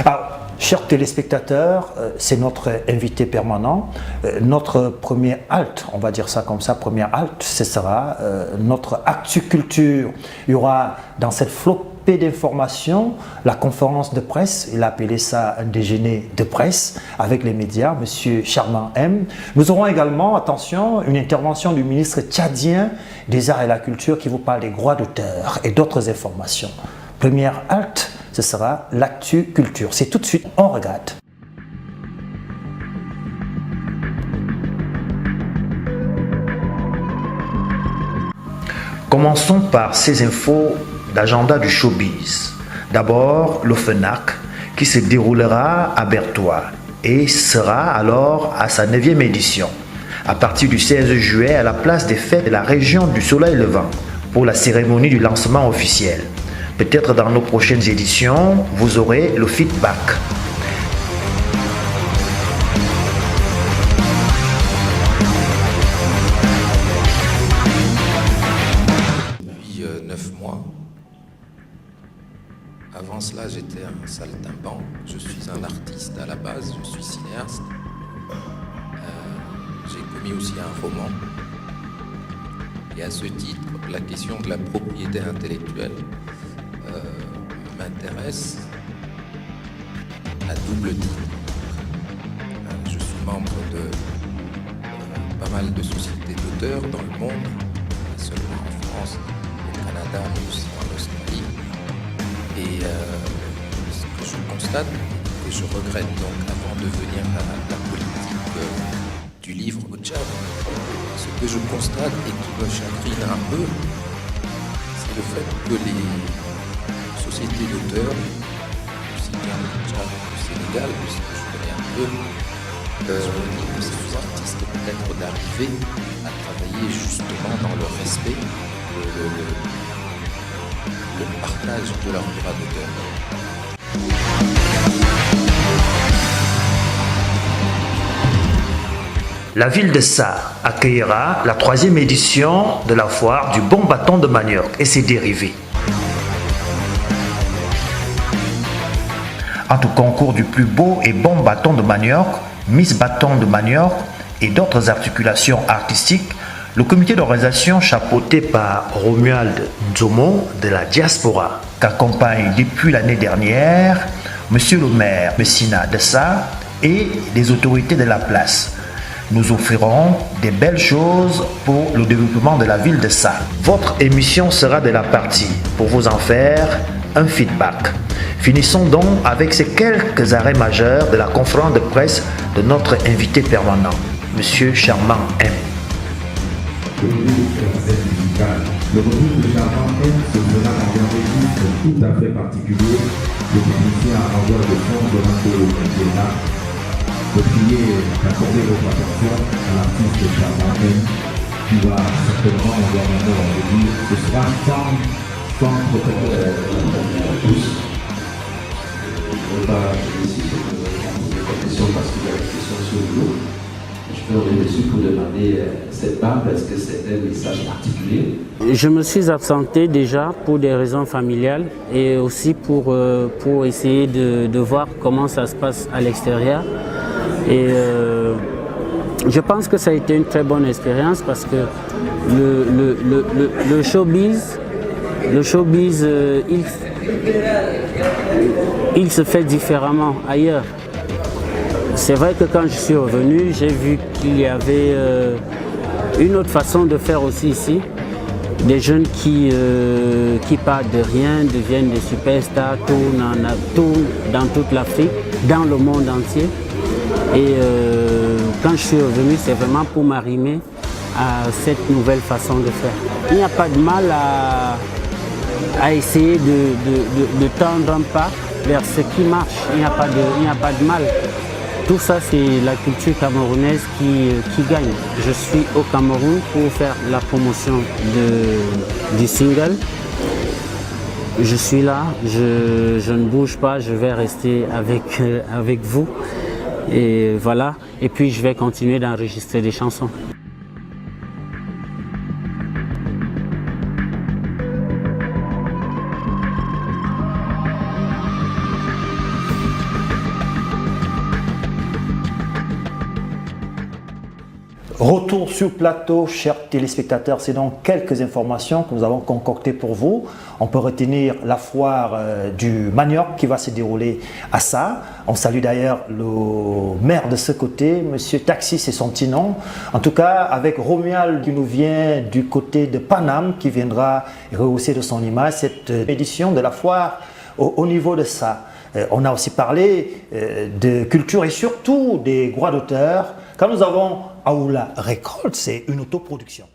Alors, chers téléspectateurs, c'est notre invité permanent. Notre premier halte, on va dire ça comme ça, première halte, ce sera notre Actu Culture. Il y aura dans cette flopée d'informations la conférence de presse, il a appelé ça un déjeuner de presse avec les médias, Monsieur Charmant M. Nous aurons également, attention, une intervention du ministre tchadien des Arts et la Culture qui vous parle des droits d'auteur et d'autres informations. Première halte, ce sera l'Actu Culture. C'est tout de suite, on regarde. Commençons par ces infos d'agenda du showbiz. D'abord, l'OFENAC qui se déroulera à Berthois et sera alors à sa 9e édition. À partir du 16 juillet à la place des fêtes de la région du Soleil Levant pour la cérémonie du lancement officiel. Peut-être dans nos prochaines éditions, vous aurez le feedback. Depuis 9 mois. Avant cela, j'étais un saltimbanque. Je suis un artiste à la base, je suis cinéaste. J'ai commis aussi un roman. Et à ce titre, la question de la propriété intellectuelle m'intéresse à double titre. Je suis membre de pas mal de sociétés d'auteurs dans le monde, pas seulement en France, au Canada, mais aussi en Australie. Et ce que je constate, et je regrette donc avant de venir à la politique du livre au Tchad, ce que je constate et qui me chagrine un peu, c'est le fait que les sociétés d'auteurs, aussi bien au Tchad qu'au Sénégal, puisque je connais un peu, dit que c'est aux artistes peut-être d'arriver à travailler justement dans le respect, le partage de leurs droits d'auteur. La ville de Sarre accueillera la 3e édition de la foire du bon bâton de manioc et ses dérivés. Entre concours du plus beau et bon bâton de manioc, Miss Bâton de manioc et d'autres articulations artistiques, le comité d'organisation chapeauté par Romuald Nzomo de la diaspora, qu'accompagne depuis l'année dernière Monsieur le maire Messina de Sarre et les autorités de la place, nous offrirons des belles choses pour le développement de la ville de Sarre. Votre émission sera de la partie pour vous en faire un feedback. Finissons donc avec ces quelques arrêts majeurs de la conférence de presse de notre invité permanent, Monsieur Charmant M. Le retour de Charmant M se fera dans un registre tout à fait particulier. Le technicien en voie de son Donato Medina. De prier d'accorder votre attention à l'artiste Charmant M qui va certainement avoir un mot à vous dire. Ce sera sans tous. Je ne vais pas ici cette question parce qu'il y a une question sur le dos. Je peux revenir dessus pour demander cette barbe, est-ce que c'est un message particulier? Je me suis absenté déjà pour des raisons familiales et aussi pour essayer de voir comment ça se passe à l'extérieur. Et je pense que ça a été une très bonne expérience parce que le showbiz, il se fait différemment ailleurs. C'est vrai que quand je suis revenu, j'ai vu qu'il y avait une autre façon de faire aussi ici. Des jeunes qui partent de rien, deviennent des superstars, tournent dans toute l'Afrique, dans le monde entier. Et quand je suis revenu, c'est vraiment pour m'arrimer à cette nouvelle façon de faire. Il n'y a pas de mal à essayer de tendre un pas vers ce qui marche. Il n'y a pas de mal. Tout ça, c'est la culture camerounaise qui gagne. Je suis au Cameroun pour faire la promotion du single. Je suis là, je ne bouge pas, je vais rester avec vous. Et voilà, et puis je vais continuer d'enregistrer des chansons. Retour sur le plateau, chers téléspectateurs, c'est donc quelques informations que nous avons concoctées pour vous. On peut retenir la foire du manioc qui va se dérouler à ça. On salue d'ailleurs le maire de ce côté, Monsieur Taxis et son petit nom. En tout cas, avec Romuald qui nous vient du côté de Paname, qui viendra rehausser de son image cette édition de la foire au niveau de ça. On a aussi parlé de culture et surtout des droits d'auteur. Quand nous avons Aoula Records, c'est une autoproduction.